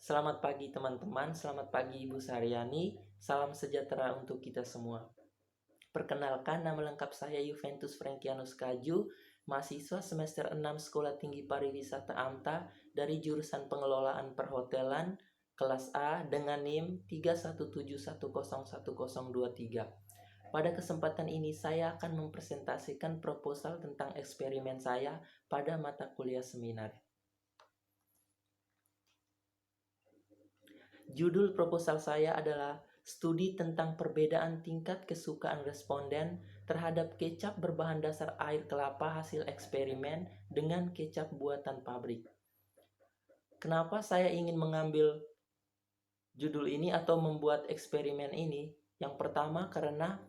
Selamat pagi teman-teman, selamat pagi Ibu Saryani, salam sejahtera untuk kita semua. Perkenalkan, nama lengkap saya Juventus Frankianus Kaju, mahasiswa semester 6 Sekolah Tinggi Pariwisata AMTA dari jurusan Pengelolaan Perhotelan kelas A dengan NIM 317101023. Pada kesempatan ini saya akan mempresentasikan proposal tentang eksperimen saya pada mata kuliah seminar. Judul proposal saya adalah studi tentang perbedaan tingkat kesukaan responden terhadap kecap berbahan dasar air kelapa hasil eksperimen dengan kecap buatan pabrik. Kenapa saya ingin mengambil judul ini atau membuat eksperimen ini? Yang pertama karena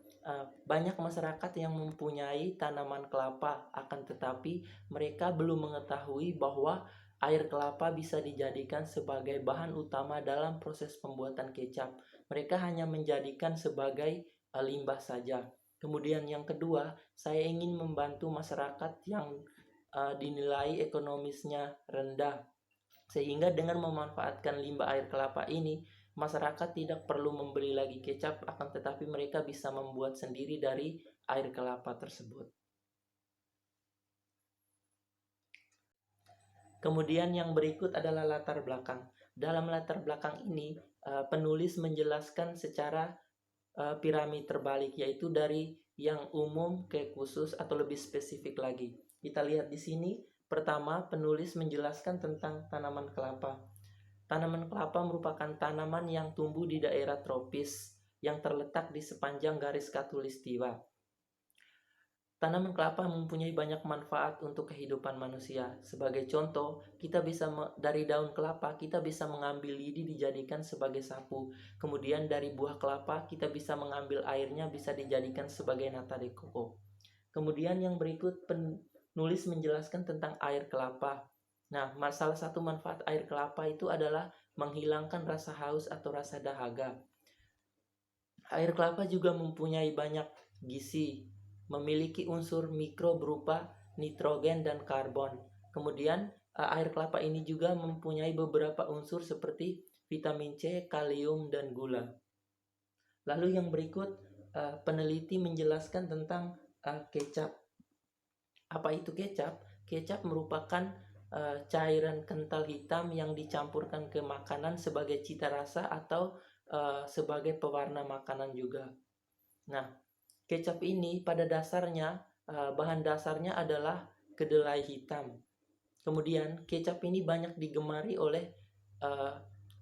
banyak masyarakat yang mempunyai tanaman kelapa, akan tetapi mereka belum mengetahui bahwa air kelapa bisa dijadikan sebagai bahan utama dalam proses pembuatan kecap. Mereka hanya menjadikan sebagai limbah saja. Kemudian yang kedua, saya ingin membantu masyarakat yang dinilai ekonomisnya rendah. Sehingga dengan memanfaatkan limbah air kelapa ini, masyarakat tidak perlu membeli lagi kecap, akan tetapi mereka bisa membuat sendiri dari air kelapa tersebut. Kemudian yang berikut adalah latar belakang. Dalam latar belakang ini, penulis menjelaskan secara piramid terbalik, yaitu dari yang umum ke khusus atau lebih spesifik lagi. Kita lihat di sini, pertama penulis menjelaskan tentang tanaman kelapa. Tanaman kelapa merupakan tanaman yang tumbuh di daerah tropis yang terletak di sepanjang garis khatulistiwa. Tanaman kelapa mempunyai banyak manfaat untuk kehidupan manusia. Sebagai contoh, kita bisa dari daun kelapa kita bisa mengambil lidi dijadikan sebagai sapu. Kemudian dari buah kelapa kita bisa mengambil airnya bisa dijadikan sebagai nata de coco. Kemudian yang berikut penulis menjelaskan tentang air kelapa. Nah, salah satu manfaat air kelapa itu adalah menghilangkan rasa haus atau rasa dahaga. Air kelapa juga mempunyai banyak gizi, memiliki unsur mikro berupa nitrogen dan karbon. Kemudian air kelapa ini juga mempunyai beberapa unsur seperti vitamin C, kalium, dan gula. Lalu yang berikut, peneliti menjelaskan tentang kecap. Apa itu kecap? Kecap merupakan cairan kental hitam yang dicampurkan ke makanan sebagai cita rasa atau sebagai pewarna makanan juga. Nah, kecap ini pada dasarnya bahan dasarnya adalah kedelai hitam. Kemudian kecap ini banyak digemari oleh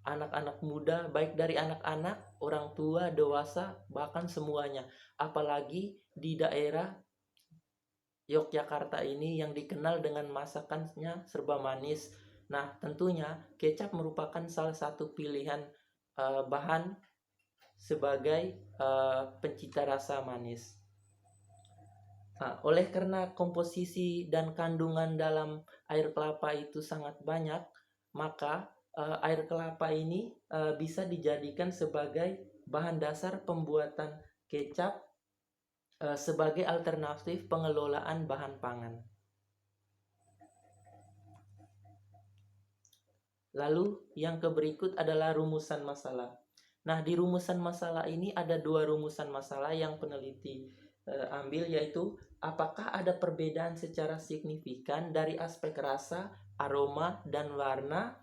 anak-anak muda, baik dari anak-anak, orang tua, dewasa, bahkan semuanya. Apalagi di daerah Yogyakarta ini yang dikenal dengan masakannya serba manis. Nah, tentunya kecap merupakan salah satu pilihan bahan sebagai pencita rasa manis. Nah, oleh karena komposisi dan kandungan dalam air kelapa itu sangat banyak, maka air kelapa ini bisa dijadikan sebagai bahan dasar pembuatan kecap sebagai alternatif pengelolaan bahan pangan. Lalu yang berikut adalah rumusan masalah. Nah, di rumusan masalah ini ada dua rumusan masalah yang peneliti ambil, yaitu apakah ada perbedaan secara signifikan dari aspek rasa, aroma, dan warna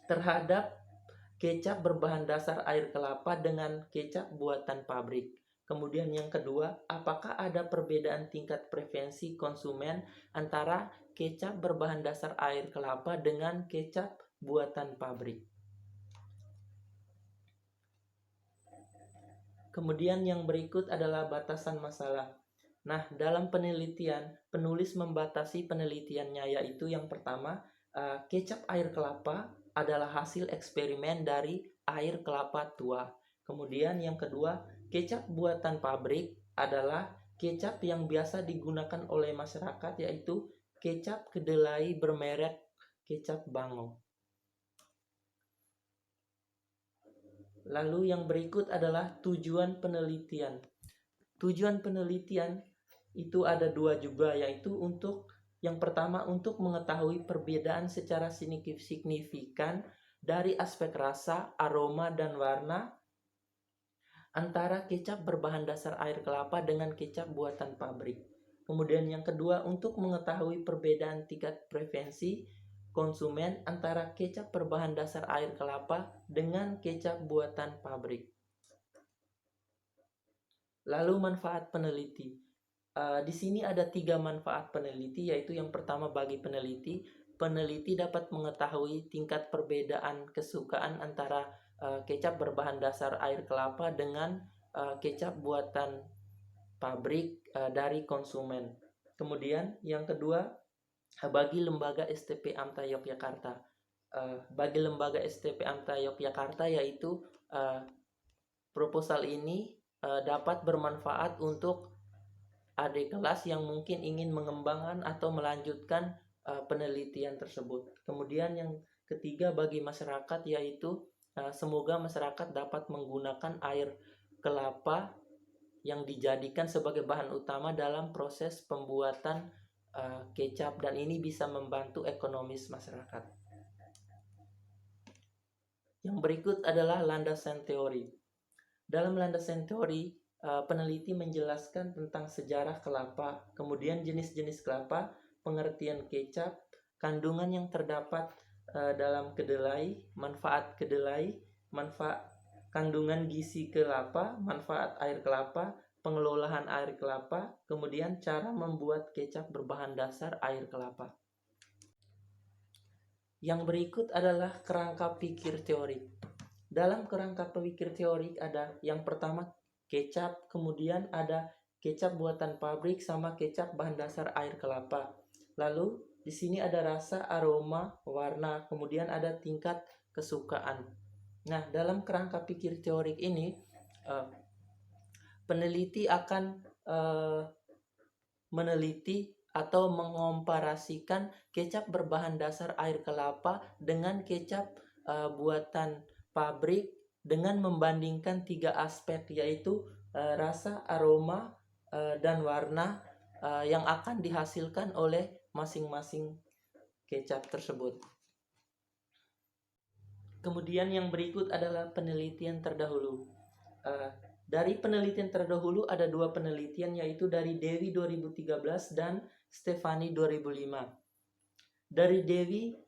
terhadap kecap berbahan dasar air kelapa dengan kecap buatan pabrik. Kemudian yang kedua, apakah ada perbedaan tingkat preferensi konsumen antara kecap berbahan dasar air kelapa dengan kecap buatan pabrik. Kemudian yang berikut adalah batasan masalah. Nah, dalam penelitian, penulis membatasi penelitiannya, yaitu yang pertama, kecap air kelapa adalah hasil eksperimen dari air kelapa tua. Kemudian yang kedua, kecap buatan pabrik adalah kecap yang biasa digunakan oleh masyarakat, yaitu kecap kedelai bermerek kecap Bango. Lalu yang berikut adalah tujuan penelitian. Tujuan penelitian itu ada dua juga, yaitu untuk yang pertama untuk mengetahui perbedaan secara signifikan dari aspek rasa, aroma, dan warna antara kecap berbahan dasar air kelapa dengan kecap buatan pabrik. Kemudian yang kedua, untuk mengetahui perbedaan tingkat preferensi konsumen antara kecap berbahan dasar air kelapa dengan kecap buatan pabrik. Lalu manfaat peneliti. Di sini ada 3 manfaat peneliti, yaitu yang pertama bagi peneliti dapat mengetahui tingkat perbedaan kesukaan antara kecap berbahan dasar air kelapa dengan kecap buatan pabrik dari konsumen. Kemudian yang kedua, bagi lembaga STP AMTA Yogyakarta. Bagi lembaga STP AMTA Yogyakarta, yaitu proposal ini dapat bermanfaat untuk adik kelas yang mungkin ingin mengembangkan atau melanjutkan penelitian tersebut. Kemudian yang ketiga bagi masyarakat, yaitu semoga masyarakat dapat menggunakan air kelapa yang dijadikan sebagai bahan utama dalam proses pembuatan kecap, dan ini bisa membantu ekonomis masyarakat. Yang berikut adalah landasan teori. Dalam landasan teori, peneliti menjelaskan tentang sejarah kelapa, kemudian jenis-jenis kelapa, pengertian kecap, kandungan yang terdapat dalam kedelai, manfaat kandungan gizi kelapa, manfaat air kelapa, pengelolaan air kelapa, kemudian cara membuat kecap berbahan dasar air kelapa. Yang berikut adalah kerangka pikir teorik. Dalam kerangka pikir teorik ada yang pertama kecap, kemudian ada kecap buatan pabrik sama kecap bahan dasar air kelapa. Lalu di sini ada rasa, aroma, warna, kemudian ada tingkat kesukaan. Nah, dalam kerangka pikir teorik ini peneliti akan meneliti atau mengomparasikan kecap berbahan dasar air kelapa dengan kecap buatan pabrik dengan membandingkan 3 aspek, yaitu rasa, aroma, dan warna yang akan dihasilkan oleh masing-masing kecap tersebut. Kemudian yang berikut adalah penelitian terdahulu. Dari penelitian terdahulu ada 2 penelitian, yaitu dari Dewi 2013 dan Stefani 2005. Dari Dewi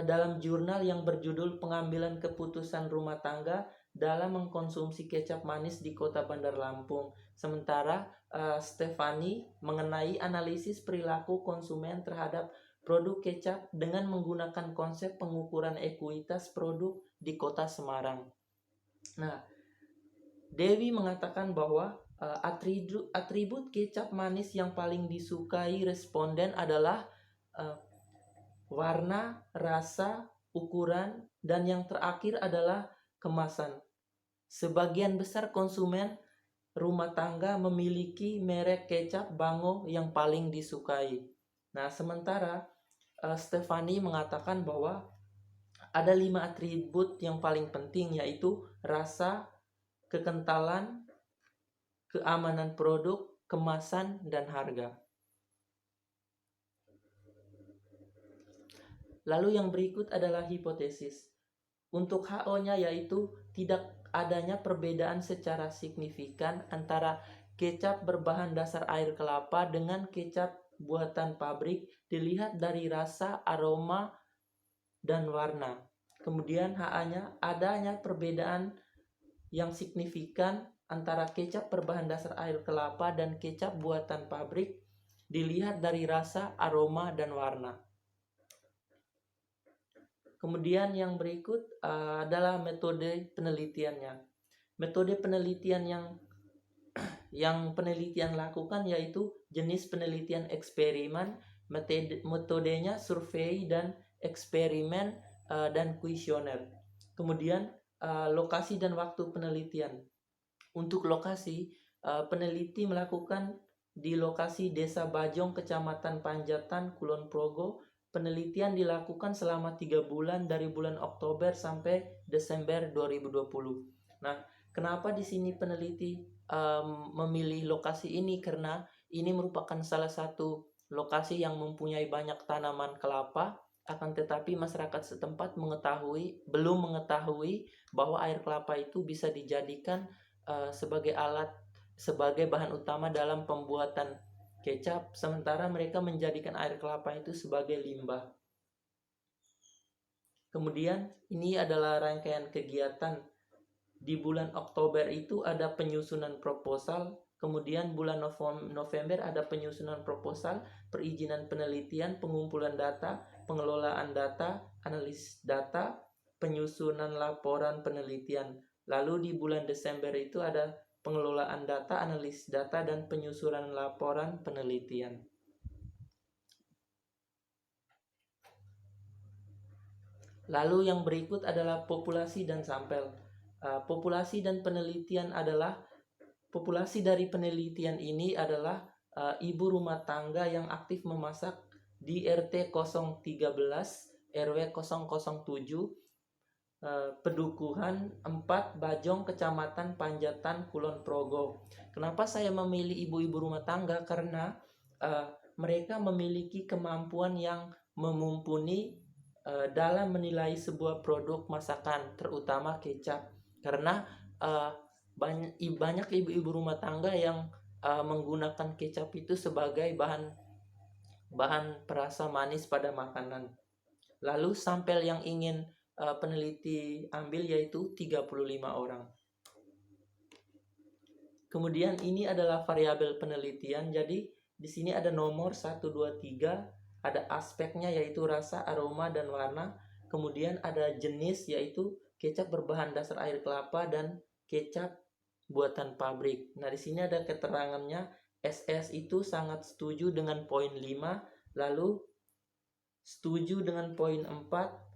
dalam jurnal yang berjudul Pengambilan Keputusan Rumah Tangga dalam Mengkonsumsi Kecap Manis di Kota Bandar Lampung. Sementara Stefani mengenai analisis perilaku konsumen terhadap produk kecap dengan menggunakan konsep pengukuran ekuitas produk di Kota Semarang. Nah, Dewi mengatakan bahwa atribut kecap manis yang paling disukai responden adalah warna, rasa, ukuran, dan yang terakhir adalah kemasan. Sebagian besar konsumen rumah tangga memiliki merek kecap Bango yang paling disukai. Nah, sementara Stefani mengatakan bahwa ada 5 atribut yang paling penting, yaitu rasa, kekentalan, keamanan produk, kemasan, dan harga. Lalu yang berikut adalah hipotesis. Untuk HO-nya yaitu tidak adanya perbedaan secara signifikan antara kecap berbahan dasar air kelapa dengan kecap buatan pabrik dilihat dari rasa, aroma, dan warna. Kemudian HA-nya adanya perbedaan yang signifikan antara kecap berbahan dasar air kelapa dan kecap buatan pabrik dilihat dari rasa, aroma, dan warna. Kemudian yang berikut adalah metode penelitiannya. Metode penelitian yang penelitian lakukan yaitu jenis penelitian eksperimen, metodenya survei dan eksperimen dan kuesioner. Kemudian lokasi dan waktu penelitian. Untuk lokasi, peneliti melakukan di lokasi Desa Bajong, Kecamatan Panjatan, Kulon Progo. Penelitian dilakukan selama 3 bulan dari bulan Oktober sampai Desember 2020. Nah, kenapa di sini peneliti memilih lokasi ini? Karena ini merupakan salah satu lokasi yang mempunyai banyak tanaman kelapa akan tetapi masyarakat setempat belum mengetahui bahwa air kelapa itu bisa dijadikan sebagai bahan utama dalam pembuatan kecap, sementara mereka menjadikan air kelapa itu sebagai limbah. Kemudian ini adalah rangkaian kegiatan. Di bulan Oktober itu ada penyusunan proposal, kemudian bulan November ada penyusunan proposal, perizinan penelitian, pengumpulan data, pengelolaan data, analisis data, penyusunan laporan penelitian. Lalu di bulan Desember itu ada pengelolaan data, analisis data, dan penyusunan laporan penelitian. Lalu yang berikut adalah populasi dan sampel. Populasi dan penelitian adalah populasi dari penelitian ini adalah ibu rumah tangga yang aktif memasak di RT 013 RW 007 Pedukuhan 4 Bajong, Kecamatan Panjatan, Kulon Progo. Kenapa saya memilih ibu-ibu rumah tangga? Karena mereka memiliki kemampuan yang mumpuni dalam menilai sebuah produk masakan, terutama kecap. Karena banyak ibu-ibu rumah tangga yang menggunakan kecap itu sebagai bahan perasa manis pada makanan. Lalu sampel yang ingin peneliti ambil yaitu 35 orang. Kemudian ini adalah variabel penelitian. Jadi di sini ada nomor 1, 2, 3, ada aspeknya yaitu rasa, aroma, dan warna. Kemudian ada jenis yaitu kecap berbahan dasar air kelapa dan kecap buatan pabrik. Nah, di sini ada keterangannya. SS itu sangat setuju dengan poin 5, lalu setuju dengan poin 4,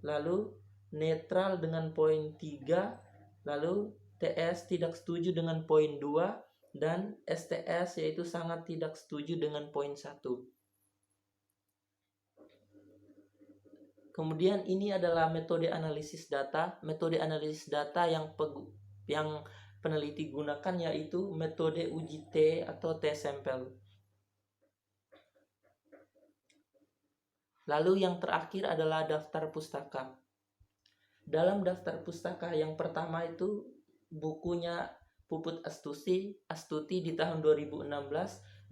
lalu netral dengan poin 3, lalu TS tidak setuju dengan poin 2, dan STS yaitu sangat tidak setuju dengan poin 1. Kemudian ini adalah metode analisis data. Metode analisis data yang peneliti gunakan yaitu metode uji T atau T-sampel. Lalu yang terakhir adalah daftar pustaka. Dalam daftar pustaka yang pertama itu bukunya Puput Astuti di tahun 2016,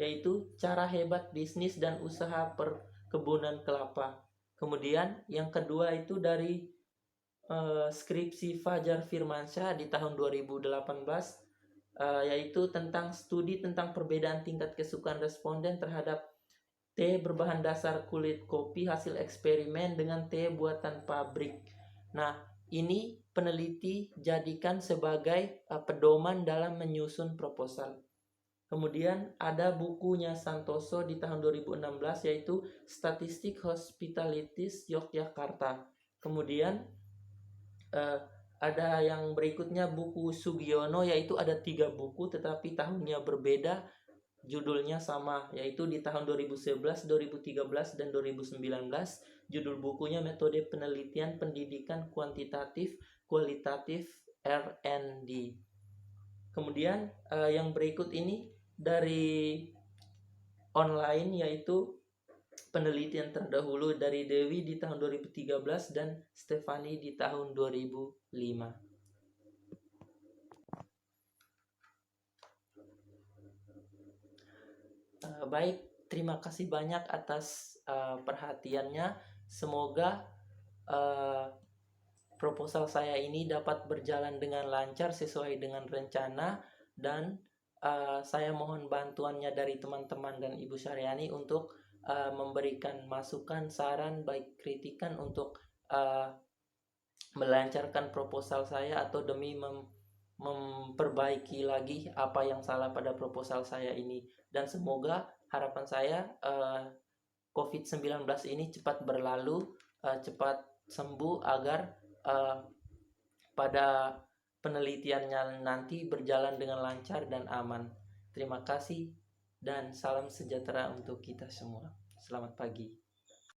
yaitu Cara Hebat Bisnis dan Usaha Perkebunan Kelapa. Kemudian yang kedua itu dari skripsi Fajar Firmansyah di tahun 2018, yaitu tentang studi tentang perbedaan tingkat kesukaan responden terhadap teh berbahan dasar kulit kopi hasil eksperimen dengan teh buatan pabrik. Nah, ini peneliti jadikan sebagai pedoman dalam menyusun proposal. Kemudian ada bukunya Santoso di tahun 2016 yaitu Statistik Hospitalities Yogyakarta. Kemudian ada yang berikutnya buku Sugiono, yaitu ada 3 buku tetapi tahunnya berbeda, judulnya sama, yaitu di tahun 2011, 2013, dan 2019. Judul bukunya Metode Penelitian Pendidikan Kuantitatif Kualitatif R&D. Kemudian yang berikut ini dari online yaitu penelitian terdahulu dari Dewi di tahun 2013 dan Stefani di tahun 2005. Baik, terima kasih banyak atas perhatiannya. Semoga proposal saya ini dapat berjalan dengan lancar sesuai dengan rencana, dan saya mohon bantuannya dari teman-teman dan Ibu Syariani untuk memberikan masukan, saran, baik kritikan untuk melancarkan proposal saya atau demi memperbaiki lagi apa yang salah pada proposal saya ini. Dan semoga harapan saya COVID-19 ini cepat berlalu, cepat sembuh agar pada penelitiannya nanti berjalan dengan lancar dan aman. Terima kasih dan salam sejahtera untuk kita semua. Selamat pagi.